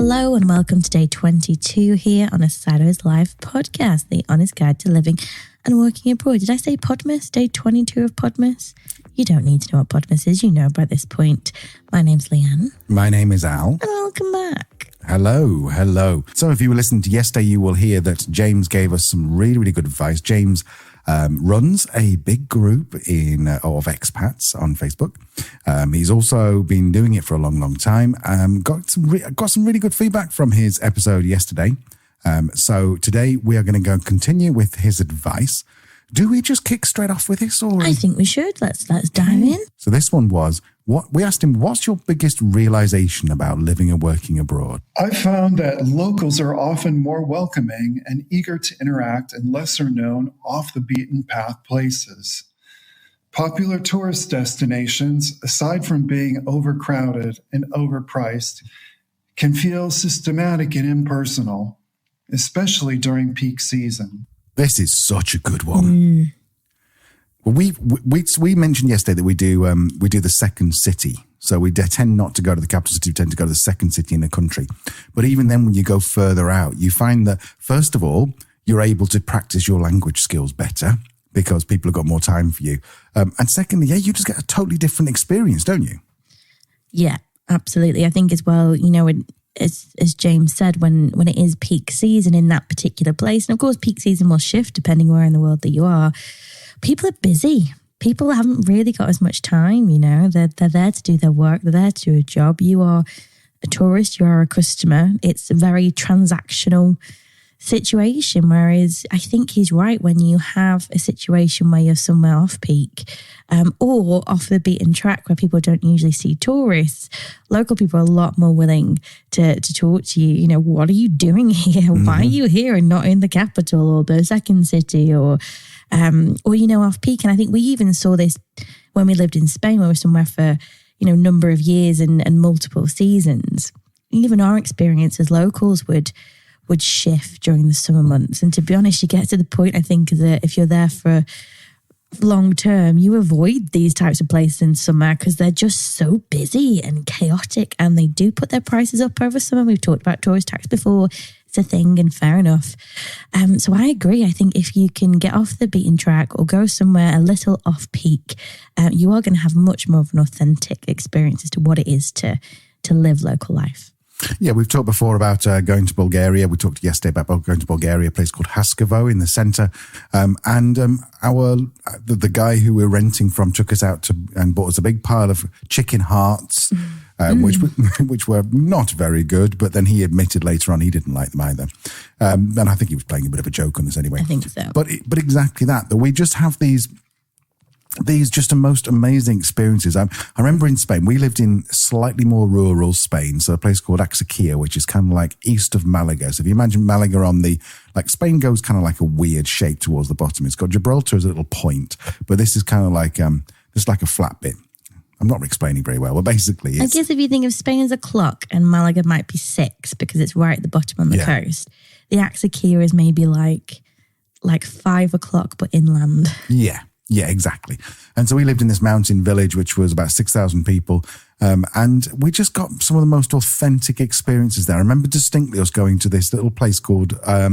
Hello and welcome to day 22 here on a Sideways Life podcast, the honest guide to living and working abroad. Did I say Podmas? Day 22 of Podmas? You don't need to know what Podmas is. You know by this point. My name's Leanne. My name is Al. And welcome back. Hello. So if you were listening to yesterday, you will hear that James gave us some really good advice. James runs a big group of expats on Facebook. He's also been doing it for a long time. Got some really good feedback from his episode yesterday. So today we are going to continue with his advice. Do we just kick straight off with this, or I think we should. Let's dive in. So this one was we asked him, what's your biggest realization about living and working abroad? I found that locals are often more welcoming and eager to interact in lesser known off the beaten path places. Popular tourist destinations, aside from being overcrowded and overpriced, can feel systematic and impersonal, especially during peak season. This is such a good one. Well, we mentioned yesterday that we do the second city. So we tend not to go to the capital city, we tend to go to the second city in the country. But even then, when you go further out, you find that, first of all, you're able to practice your language skills better because people have got more time for you. And secondly, you just get a totally different experience, don't you? Yeah, absolutely. I think as well, as James said, when it is peak season in that particular place, and of course peak season will shift depending where in the world that you are, people are busy. People haven't really got as much time, They're there to do their work. They're there to do a job. You are a tourist. You are a customer. It's a very transactional situation, whereas I think he's right when you have a situation where you're somewhere off peak or off the beaten track where people don't usually see tourists. Local people are a lot more willing to talk to you. What are you doing here? Why are you here and not in the capital or the second city or off peak? And I think we even saw this when we lived in Spain, where we were somewhere for a number of years and multiple seasons. Even our experience as locals would shift during the summer months. And to be honest, you get to the point, I think, that if you're there for long term, you avoid these types of places in summer because they're just so busy and chaotic, and they do put their prices up over summer. We've talked about tourist tax before. It's a thing, and fair enough. So I agree. I think if you can get off the beaten track or go somewhere a little off peak, you are going to have much more of an authentic experience as to what it is to live local life. Yeah, we've talked before about going to Bulgaria. We talked yesterday about going to Bulgaria, a place called Haskovo in the centre. The guy who we're renting from took us out and bought us a big pile of chicken hearts, which were not very good. But then he admitted later on he didn't like them either. And I think he was playing a bit of a joke on us anyway. I think so. But exactly that we just have these just the most amazing experiences. I remember in Spain, we lived in slightly more rural Spain, so a place called Axarquía, which is kind of like east of Malaga. So if you imagine Malaga Spain goes kind of like a weird shape towards the bottom. It's got Gibraltar as a little point, but this is kind of like just like a flat bit. I'm not explaining very well, but basically I guess if you think of Spain as a clock and Malaga might be 6 because it's right at the bottom on the coast, the Axarquía is maybe like 5 o'clock but inland. Yeah, exactly. And so we lived in this mountain village, which was about 6,000 people. And we just got some of the most authentic experiences there. I remember distinctly us going to this little place called, I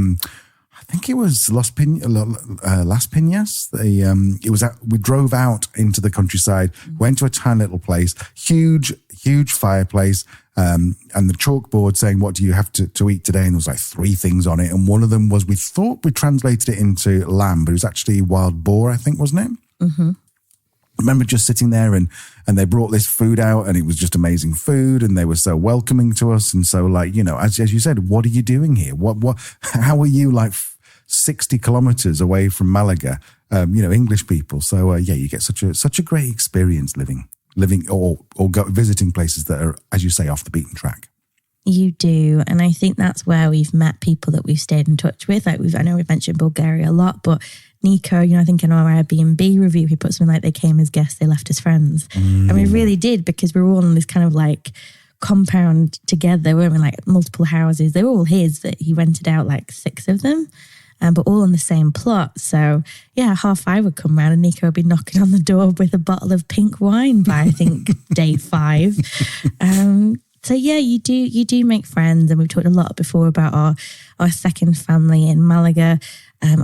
think it was Las Piñas. We drove out into the countryside, went to a tiny little place, huge fireplace, and the chalkboard saying, what do you have to eat today? And there was like 3 things on it. And one of them was, we thought we translated it into lamb, but it was actually wild boar, I think, wasn't it? Mm-hmm. I remember just sitting there and they brought this food out and it was just amazing food and they were so welcoming to us. And so as you said, what are you doing here? How are you 60 kilometers away from Malaga, English people? So you get such a great experience living or visiting places that are, as you say, off the beaten track. You do. And I think that's where we've met people that we've stayed in touch with. I know we've mentioned Bulgaria a lot, but Nico, I think in our Airbnb review, he put something like they came as guests, they left as friends. And we really did, because we were all in this kind of compound together, weren't we? Multiple houses. They were all his, that he rented out 6 of them. But all on the same plot. So, 5:30 would come round and Nico would be knocking on the door with a bottle of pink wine by, I think, day 5. So yeah, you do make friends, and we've talked a lot before about our second family in Malaga,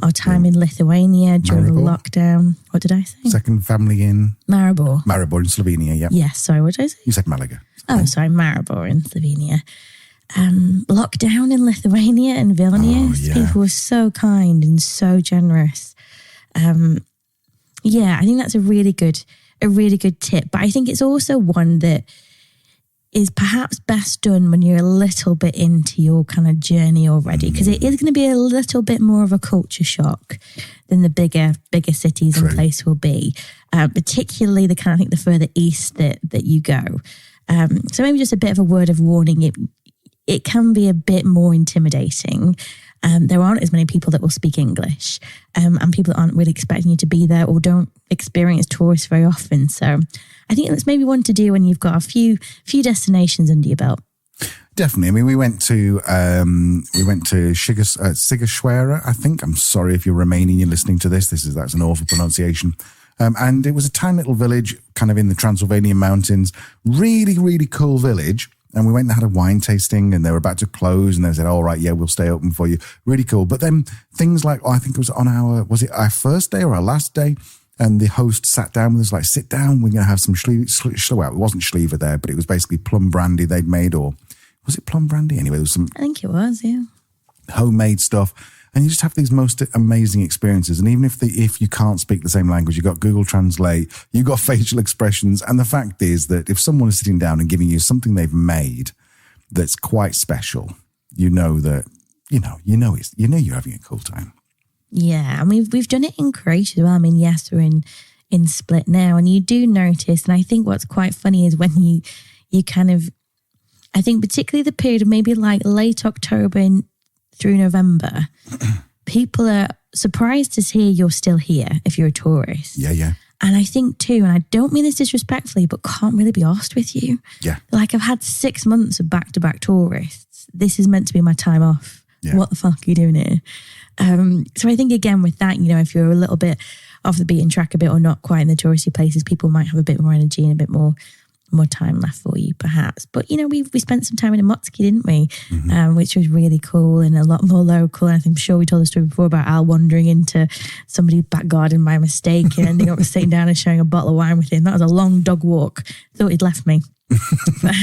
our time in Lithuania during the lockdown. What did I say? Second family in Maribor. Maribor in Slovenia, yeah. Yes, sorry, what did I say? You said Malaga. Oh, sorry, Maribor in Slovenia. Lockdown in Lithuania and Vilnius. Oh, yeah. People were so kind and so generous. Yeah, I think that's a really good tip. But I think it's also one that is perhaps best done when you're a little bit into your kind of journey already, because it is going to be a little bit more of a culture shock than the bigger cities and place will be, particularly the kind of, I think, the further east that you go. So maybe just a bit of a word of warning. It can be a bit more intimidating. There aren't as many people that will speak English, and people that aren't really expecting you to be there or don't experience tourists very often. So I think that's maybe one to do when you've got a few destinations under your belt. Definitely. I mean, we went to Sighisoara, I think. I'm sorry if you're Romanian, you're listening to this. That's an awful pronunciation. And it was a tiny little village kind of in the Transylvanian mountains. Really, really cool village. And we went and had a wine tasting, and they were about to close, and they said, all right, yeah, we'll stay open for you. Really cool. But then things like, I think it was was it our first day or our last day? And the host sat down with us, like, sit down, we're going to have some well, it wasn't Schlieve there, but it was basically plum brandy they'd made, or was it plum brandy? Anyway, there was some... I think it was, yeah. Homemade stuff. And you just have these most amazing experiences. And even if you can't speak the same language, you've got Google Translate, you've got facial expressions. And the fact is that if someone is sitting down and giving you something they've made that's quite special, you know you're having a cool time. Yeah, and we've done it in Croatia as well. I mean, yes, we're in Split now, and you do notice, and I think what's quite funny is when you kind of, I think particularly the period of maybe like late October through November, people are surprised to hear you're still here if you're a tourist. Yeah. And I think too, and I don't mean this disrespectfully, but can't really be arsed with you. Yeah. Like, I've had 6 months of back-to-back tourists. This is meant to be my time off. Yeah. What the fuck are you doing here? So I think, again, with that, if you're a little bit off the beaten track a bit or not quite in the touristy places, people might have a bit more energy and a bit more time left for you, perhaps. But, we spent some time in Imotski, didn't we? Mm-hmm. Which was really cool and a lot more local. And I'm sure we told the story before about Al wandering into somebody's back garden by mistake and ending up sitting down and sharing a bottle of wine with him. That was a long dog walk. Thought he'd left me. But,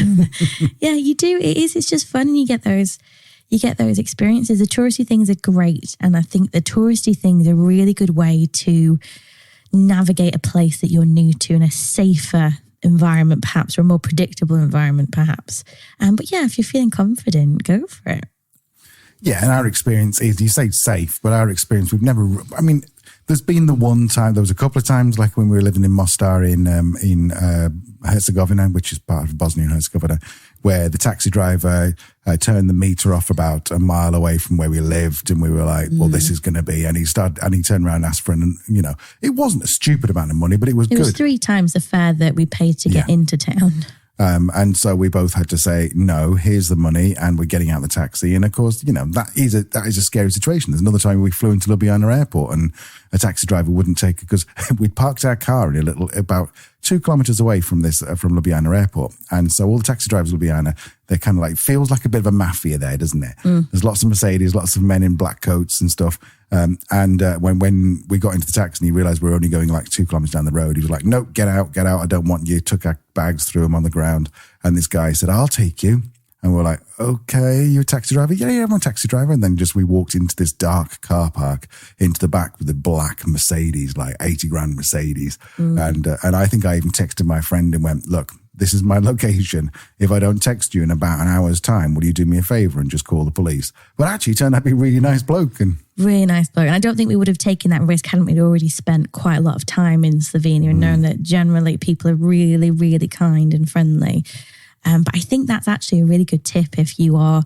yeah, you do. It's just fun, and you get those experiences. The touristy things are great, and I think the touristy things are a really good way to navigate a place that you're new to in a safer environment, perhaps, or a more predictable environment, perhaps. But yeah, if you're feeling confident, go for it. Yeah, and our experience is, you say safe, but our experience, there's been the one time, there was a couple of times, like when we were living in Mostar in Herzegovina, which is part of Bosnia and Herzegovina, where the taxi driver turned the meter off about a mile away from where we lived, and we were like, well, this is going to be, and he turned around and asked for it wasn't a stupid amount of money, but it was good. It was 3 times the fare that we paid to get into town. And so we both had to say, no, here's the money, and we're getting out the taxi. And of course, that is a scary situation. There's another time we flew into Ljubljana airport, and a taxi driver wouldn't take it because we'd parked our car in about 2 kilometers away from Ljubljana airport. And so all the taxi drivers in Ljubljana, they're kind of like, feels like a bit of a mafia there, doesn't it? There's lots of Mercedes, lots of men in black coats and stuff. And when we got into the taxi and he realized we were only going like 2 kilometers down the road, he was like, no, get out. I don't want you. Took our bags, threw them on the ground. And this guy said, I'll take you. And we're like, okay, you're a taxi driver? Yeah, I'm a taxi driver. And then we walked into this dark car park into the back with the black Mercedes, like 80 grand Mercedes. And I think I even texted my friend and went, look, this is my location. If I don't text you in about an hour's time, will you do me a favor and just call the police? But actually, he turned out to be a really nice bloke. Really nice bloke. And I don't think we would have taken that risk hadn't we already spent quite a lot of time in Slovenia and known that generally people are really, really kind and friendly. But I think that's actually a really good tip if you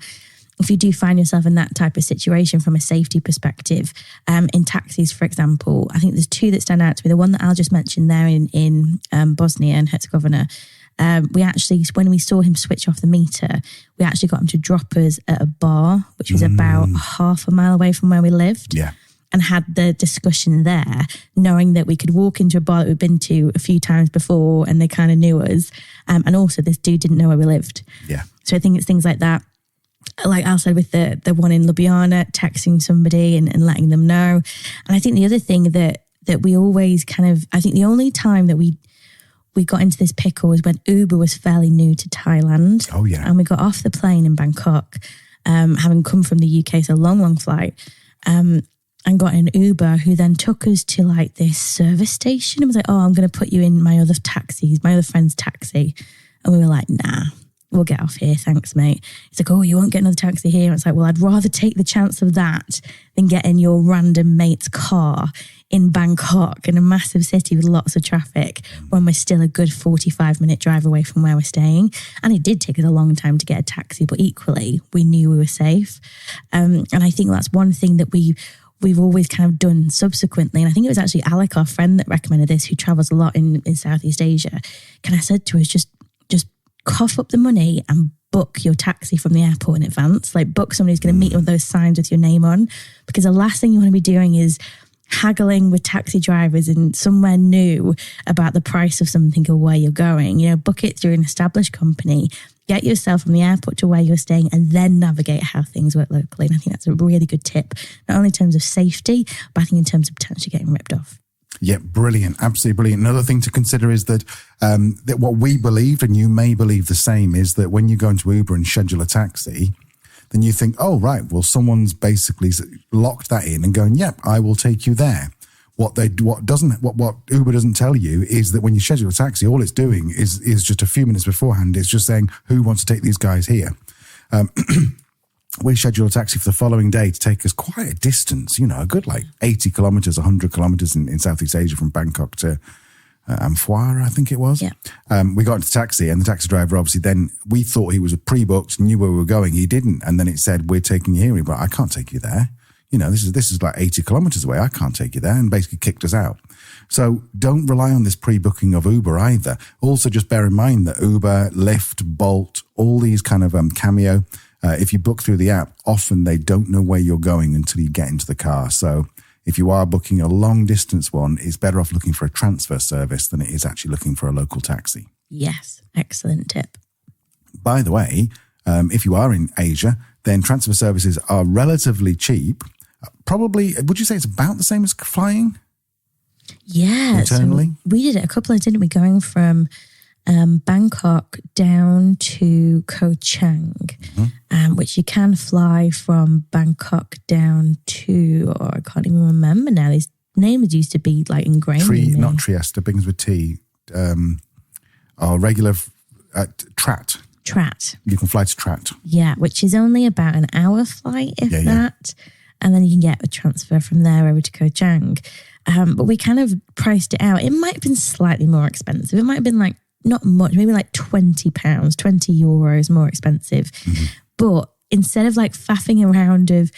do find yourself in that type of situation from a safety perspective. In taxis, for example, I think there's 2 that stand out to me. The one that Al just mentioned there in Bosnia and Herzegovina, we actually, when we saw him switch off the meter, we actually got him to drop us at a bar, which was about half a mile away from where we lived. Yeah. And had the discussion there, knowing that we could walk into a bar that we'd been to a few times before and they kind of knew us. And also this dude didn't know where we lived. Yeah. So I think it's things like that. Like Al said with the one in Ljubljana, texting somebody and letting them know. And I think the other thing that we always I think the only time that we got into this pickle was when Uber was fairly new to Thailand. Oh, yeah. And we got off the plane in Bangkok, having come from the UK, so long flight, and got an Uber who then took us to like this service station and was like, oh, I'm going to put you in my other friend's taxi. And we were like, nah, we'll get off here. Thanks, mate. He's like, oh, you won't get another taxi here. And it's like, well, I'd rather take the chance of that than get in your random mate's car in Bangkok, in a massive city with lots of traffic, when we're still a good 45-minute drive away from where we're staying. And it did take us a long time to get a taxi, but equally, we knew we were safe. And I think that's one thing that we've always kind of done subsequently. And I think it was actually Alec, our friend, that recommended this, who travels a lot in Southeast Asia. Kind of said to us, just cough up the money and book your taxi from the airport in advance. Like, book somebody who's going to meet you with those signs with your name on, because the last thing you want to be doing is haggling with taxi drivers in somewhere new about the price of something or where you're going. You know, book it through an established company, get yourself from the airport to where you're staying, and then navigate how things work locally. And I think that's a really good tip, not only in terms of safety, but I think in terms of potentially getting ripped off. Yeah, brilliant. Absolutely brilliant. Another thing to consider is that what we believed, and you may believe the same, is that when you go into Uber and schedule a taxi, then you think, oh, right, well, someone's basically locked that in and going, yep, I will take you there. What Uber doesn't tell you is that when you schedule a taxi, all it's doing is just a few minutes beforehand, it's just saying, who wants to take these guys here? We scheduled a taxi for the following day to take us quite a distance, you know, a good like 80 kilometers, 100 kilometers in Southeast Asia, from Bangkok to Amphora, I think it was. Yeah. We got into the taxi, and the taxi driver, obviously, then we thought he was pre-booked, knew where we were going. He didn't. And then it said, we're taking you here. But I can't take you there. You know, this is like 80 kilometers away. I can't take you there. And basically kicked us out. So don't rely on this pre-booking of Uber either. Also, just bear in mind that Uber, Lyft, Bolt, all these kind of Cameo, if you book through the app, often they don't know where you're going until you get into the car. So if you are booking a long distance one, it's better off looking for a transfer service than it is actually looking for a local taxi. Yes, excellent tip. By the way, if you are in Asia, then transfer services are relatively cheap. Probably, would you say it's about the same as flying? Yeah. Internally? So we did it a couple of, didn't we? Going from Bangkok down to Koh Chang, which you can fly from Bangkok down to, I can't even remember now. These names used to be like ingrained in me. Not Trieste, begins with T. Our regular Trat. Trat. You can fly to Trat. Yeah, which is only about an hour flight, if that. And then you can get a transfer from there over to Koh Chang. But we kind of priced it out. It might have been slightly more expensive. It might have been like, not much, maybe like £20, €20 more expensive. Mm-hmm. But instead of like faffing around of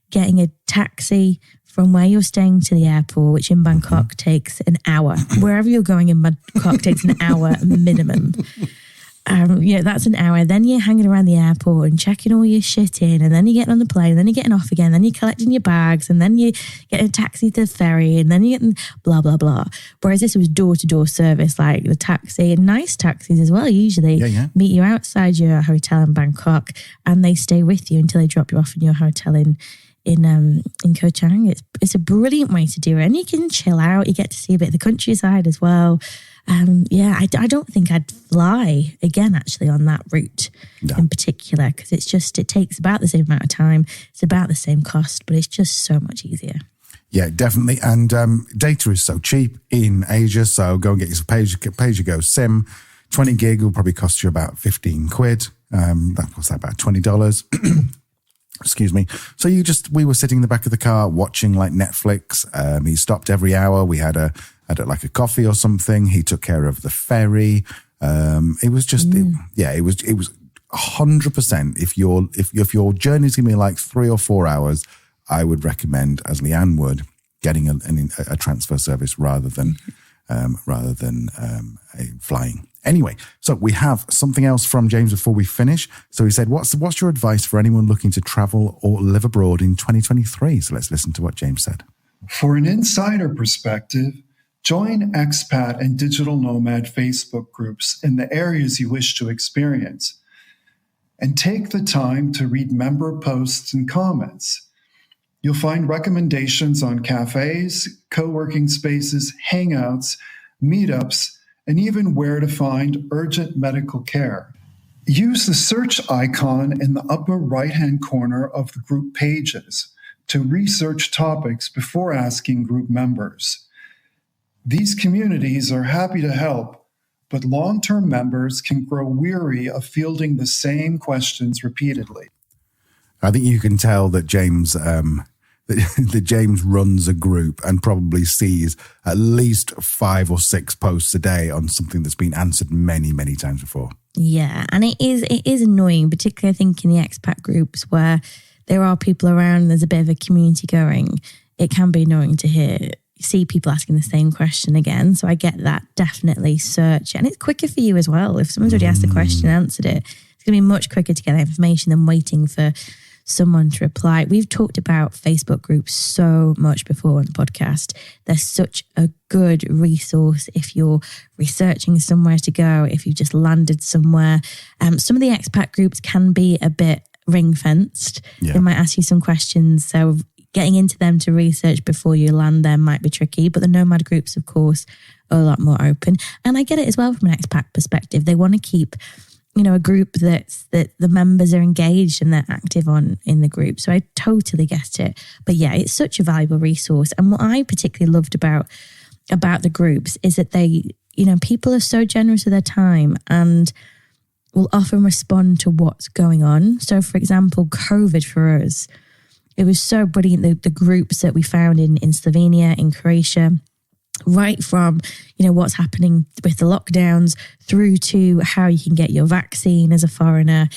getting a taxi from where you're staying to the airport, which in Bangkok takes an hour, wherever you're going in Bangkok takes an hour minimum. That's an hour. Then you're hanging around the airport and checking all your shit in, and then you're getting on the plane, and then you're getting off again, then you're collecting your bags, and then you get a taxi to the ferry, and then you're getting blah, blah, blah. Whereas this was door-to-door service, like the taxi, and nice taxis as well, usually meet you outside your hotel in Bangkok, and they stay with you until they drop you off in your hotel in Koh Chang. It's a brilliant way to do it, and you can chill out. You get to see a bit of the countryside as well. I don't think I'd fly again actually on that route in particular, because it takes about the same amount of time. It's about the same cost, but it's just so much easier. Yeah, definitely. And data is so cheap in Asia, so go and get yourself a pay-as-you-go SIM. 20 gig will probably cost you about 15 quid. That costs about $20. Excuse me. So we were sitting in the back of the car watching like Netflix. He stopped every hour. We had like a coffee or something. He took care of the ferry. It was just, it was 100%. If your journey's going to be like 3 or 4 hours, I would recommend, as Leanne would, getting a transfer service rather than flying. Anyway, so we have something else from James before we finish. So he said, what's your advice for anyone looking to travel or live abroad in 2023? So let's listen to what James said. For an insider perspective, join expat and digital nomad Facebook groups in the areas you wish to experience. and take the time to read member posts and comments. You'll find recommendations on cafes, co-working spaces, hangouts, meetups, and even where to find urgent medical care. Use the search icon in the upper right-hand corner of the group pages to research topics before asking group members. These communities are happy to help, but long-term members can grow weary of fielding the same questions repeatedly. I think you can tell that James runs a group and probably sees at least 5 or 6 posts a day on something that's been answered many, many times before. Yeah, and it is annoying, particularly I think in the expat groups where there are people around and there's a bit of a community going. It can be annoying to see people asking the same question again. So I get that. Definitely search. And it's quicker for you as well. If someone's already asked the question and answered it, it's going to be much quicker to get that information than waiting for someone to reply. We've talked about Facebook groups so much before on the podcast. They're such a good resource if you're researching somewhere to go, if you've just landed somewhere. Some of the expat groups can be a bit ring-fenced. Yeah. They might ask you some questions. So getting into them to research before you land there might be tricky. But the nomad groups, of course, are a lot more open. And I get it as well from an expat perspective. They want to keep a group that the members are engaged and they're active in the group. So I totally get it. But yeah, it's such a valuable resource. And what I particularly loved about the groups is that they, people are so generous with their time and will often respond to what's going on. So for example, COVID for us, it was so brilliant. The groups that we found in Slovenia, in Croatia, right from, what's happening with the lockdowns through to how you can get your vaccine as a foreigner,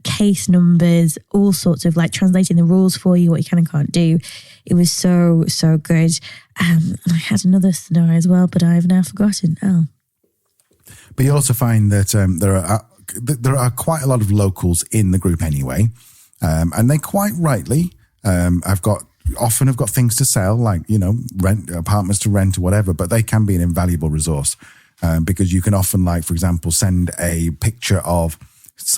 case numbers, all sorts of translating the rules for you, what you can and can't do. It was so, so good. And I had another scenario as well, but I've now forgotten. Oh. But you also find that there are quite a lot of locals in the group anyway. And they quite rightly have got things to sell, like, rent apartments to rent or whatever, but they can be an invaluable resource because you can often, for example, send a picture of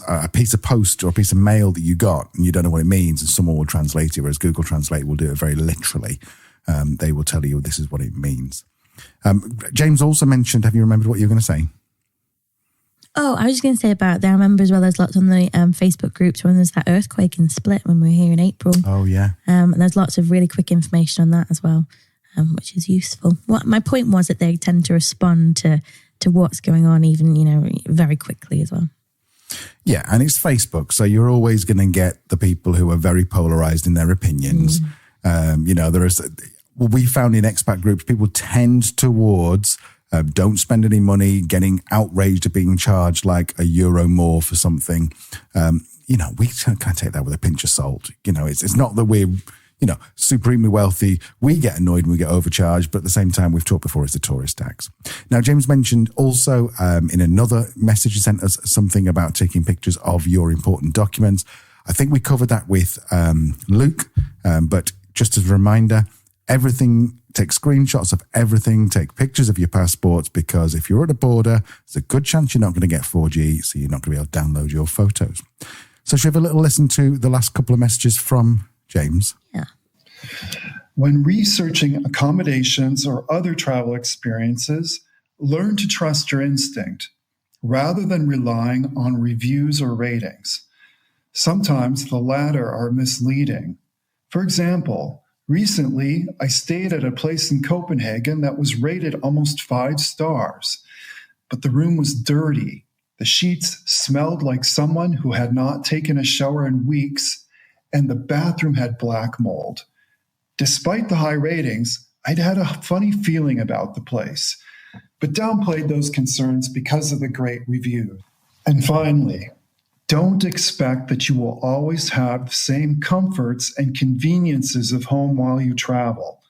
a piece of post or a piece of mail that you got and you don't know what it means, and someone will translate it, whereas Google Translate will do it very literally. They will tell you this is what it means. James also mentioned, have you remembered what you were going to say? Oh, I was just going to say about there. I remember as well, there's lots on the Facebook groups when there's that earthquake in Split when we were here in April. Oh, yeah. And there's lots of really quick information on that as well, which is useful. My point was that they tend to respond to what's going on even, very quickly as well. Yeah, and it's Facebook, so you're always going to get the people who are very polarized in their opinions. We found in expat groups, people tend towards don't spend any money, getting outraged at being charged like €1 more for something. We kind of take that with a pinch of salt. It's not that we're, supremely wealthy. We get annoyed when we get overcharged, but at the same time, we've talked before, it's the tourist tax. Now, James mentioned also in another message, he sent us something about taking pictures of your important documents. I think we covered that with Luke, but just as a reminder, take screenshots of everything, take pictures of your passports, because if you're at a border, there's a good chance you're not going to get 4G, so you're not going to be able to download your photos. So should we have a little listen to the last couple of messages from James? Yeah. When researching accommodations or other travel experiences, learn to trust your instinct rather than relying on reviews or ratings. Sometimes the latter are misleading. For example, recently, I stayed at a place in Copenhagen that was rated almost 5 stars, but the room was dirty. The sheets smelled like someone who had not taken a shower in weeks, and the bathroom had black mold. Despite the high ratings, I'd had a funny feeling about the place, but downplayed those concerns because of the great review. And finally, don't expect that you will always have the same comforts and conveniences of home while you travel,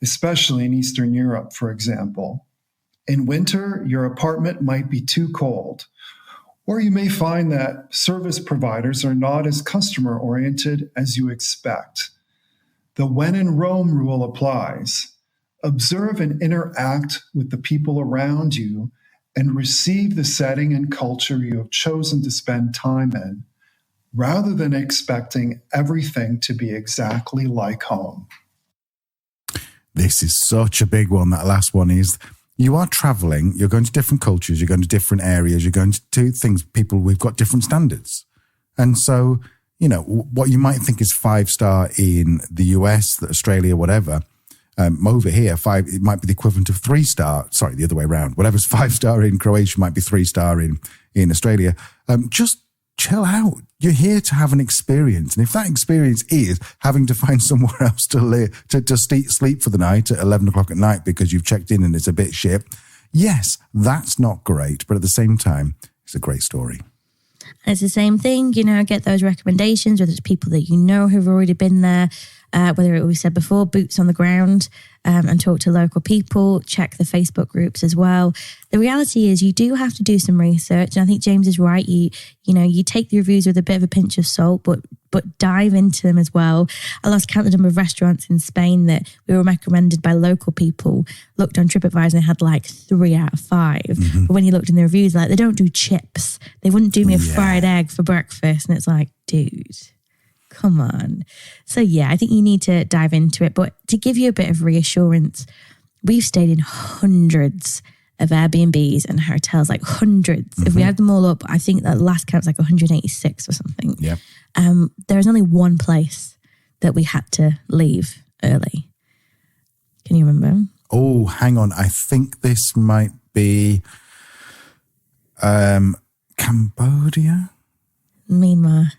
especially in Eastern Europe, for example. In winter, your apartment might be too cold, or you may find that service providers are not as customer-oriented as you expect. The when in Rome rule applies. Observe and interact with the people around you and receive the setting and culture you have chosen to spend time in, rather than expecting everything to be exactly like home. This is such a big one. That last one is, you are traveling, you're going to different cultures, you're going to different areas, you're going to do things, people, we've got different standards. And so, you know, what you might think is 5-star in the US, Australia, whatever, over here, it might be the equivalent of 3-star. Sorry, the other way around. Whatever's 5-star in Croatia might be 3-star in Australia. Just chill out. You're here to have an experience. And if that experience is having to find somewhere else to live, to sleep for the night at 11 o'clock at night because you've checked in and it's a bit shit, yes, that's not great. But at the same time, it's a great story. It's the same thing, you know, get those recommendations, whether it's people that you know who've already been there, whether it we said before, boots on the ground, and talk to local people, check the Facebook groups as well. The reality is you do have to do some research. And I think James is right. You know, you take the reviews with a bit of a pinch of salt, but dive into them as well. I lost count of the number of restaurants in Spain that we were recommended by local people, looked on TripAdvisor and had like 3 out of 5. Mm-hmm. But when you looked in the reviews, like they don't do chips. They wouldn't do me a fried egg for breakfast. And it's like, dude, come on. So yeah, I think you need to dive into it. But to give you a bit of reassurance, we've stayed in hundreds of Airbnbs and hotels, like hundreds. Mm-hmm. If we add them all up, I think that last count's like 186 or something. Yeah. There's only one place that we had to leave early. Can you remember? Oh, hang on. I think this might be Cambodia? Myanmar,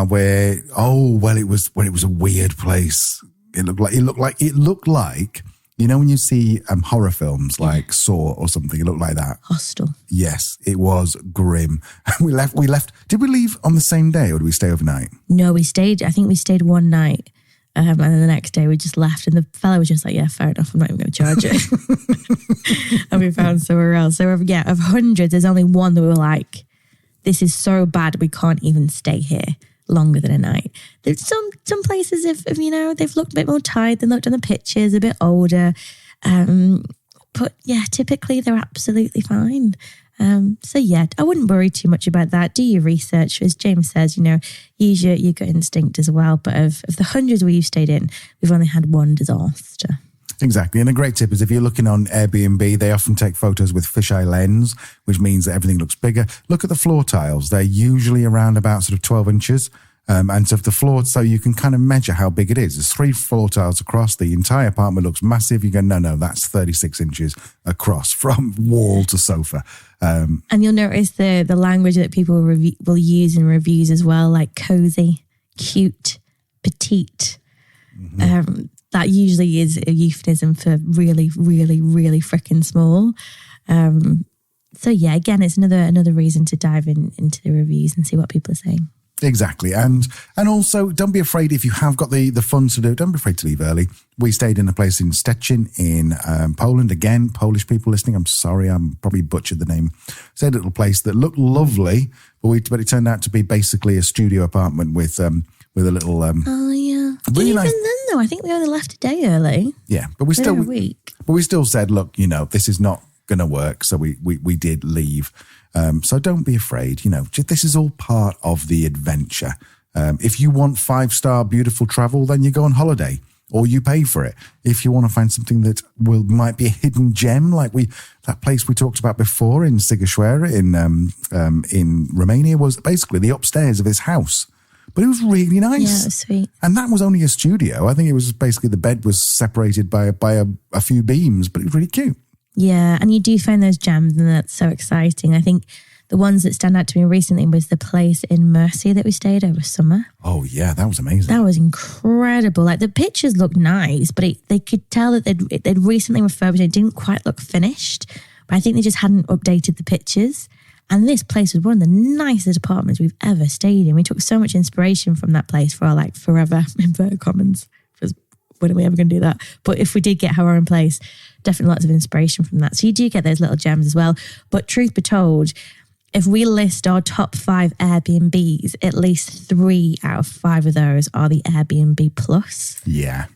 where it was a weird place. It looked like you know when you see horror films like Saw or something, it looked like that. Hostel. Yes, it was grim. We left. Did we leave on the same day or did we stay overnight? No, we stayed. I think we stayed one night. And then the next day we just left and the fella was just like, yeah, fair enough, I'm not even going to charge it. And we found somewhere else. So yeah, of hundreds, there's only one that we were like, this is so bad we can't even stay here longer than a night. There's some places, if you know, they've looked a bit more tired, they looked on the pictures, a bit older. But yeah, typically they're absolutely fine. So yeah, I wouldn't worry too much about that. Do your research. As James says, you know, use your gut instinct as well. But of the hundreds we've stayed in, we've only had one disaster. Exactly. And a great tip is if you're looking on Airbnb, they often take photos with fisheye lens, which means that everything looks bigger. Look at the floor tiles. They're usually around about sort of 12 inches. And so the floor, so you can kind of measure how big it is. There's 3 floor tiles across. The entire apartment looks massive. You go, no, that's 36 inches across from wall to sofa. And you'll notice the language that people will use in reviews as well, like cozy, cute, petite. Mm-hmm. That usually is a euphemism for really, really, really freaking small. So yeah, again, it's another reason to dive into the reviews and see what people are saying. Exactly. And also don't be afraid if you have got the funds to do it. Don't be afraid to leave early. We stayed in a place in Szczecin in Poland. Again, Polish people listening, I'm sorry, I'm probably butchered the name. Stayed at a little place that looked lovely, but it turned out to be basically a studio apartment with a little... oh, yeah. Really Even nice. then, though, I think we only left a day early. Yeah, but we still... a week. But we still said, look, you know, this is not going to work. So we did leave. So don't be afraid. You know, this is all part of the adventure. If you want 5-star beautiful travel, then you go on holiday or you pay for it. If you want to find something that might be a hidden gem, like that place we talked about before in Sighișoara in Romania was basically the upstairs of his house. But it was really nice. Yeah, it was sweet. And that was only a studio. I think it was basically the bed was separated by a few beams, but it was really cute. Yeah, and you do find those gems, and that's so exciting. I think the ones that stand out to me recently was the place in Mercia that we stayed over summer. Oh, yeah, that was amazing. That was incredible. Like the pictures looked nice, but they could tell that they'd recently refurbished. It didn't quite look finished, but I think they just hadn't updated the pictures. And this place was one of the nicest apartments we've ever stayed in. We took so much inspiration from that place for our like forever inverted commas. Because when are we ever going to do that? But if we did get our own place, definitely lots of inspiration from that. So you do get those little gems as well. But truth be told, if we list our top 5 Airbnbs, at least 3 out of 5 of those are the Airbnb Plus. Yeah.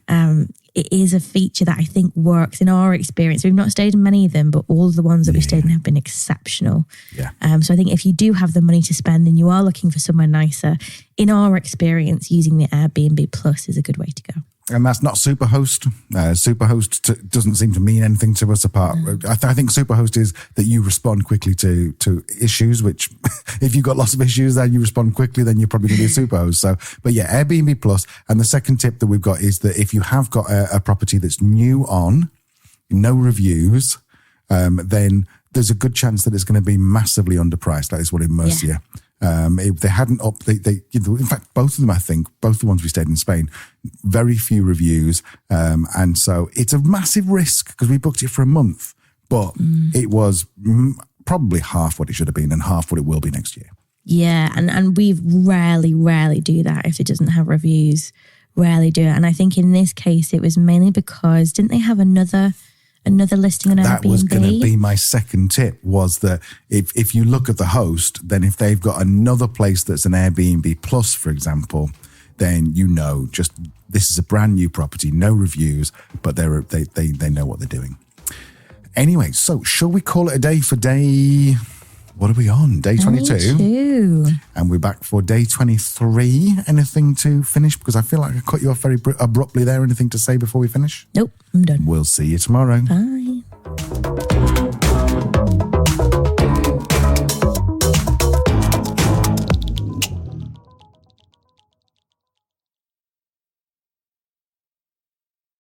it is a feature that I think works in our experience. We've not stayed in many of them, but all of the ones that we've stayed in have been exceptional. Yeah. So I think if you do have the money to spend and you are looking for somewhere nicer, in our experience, using the Airbnb Plus is a good way to go. And that's not Superhost. Superhost doesn't seem to mean anything to us apart. I think Superhost is that you respond quickly to issues, which if you've got lots of issues that you respond quickly, then you're probably going to be a Superhost. So, but yeah, Airbnb Plus. And the second tip that we've got is that if you have got a property that's new on, no reviews, then there's a good chance that it's going to be massively underpriced. That is what in Murcia. If they hadn't in fact, both of them, I think, both the ones we stayed in Spain, very few reviews. And so it's a massive risk because we booked it for a month, but it was probably half what it should have been and half what it will be next year. Yeah. And we rarely do that if it doesn't have reviews, rarely do it. And I think in this case, it was mainly because didn't they have another listing on Airbnb? That was going to be my second tip, was that if you look at the host, then if they've got another place that's an Airbnb Plus, for example, then just this is a brand new property, no reviews, but they know what they're doing. Anyway, so shall we call it a day for day... What are we on? Day 22. And we're back for day 23. Anything to finish? Because I feel like I cut you off very abruptly there. Anything to say before we finish? Nope, I'm done. We'll see you tomorrow. Bye.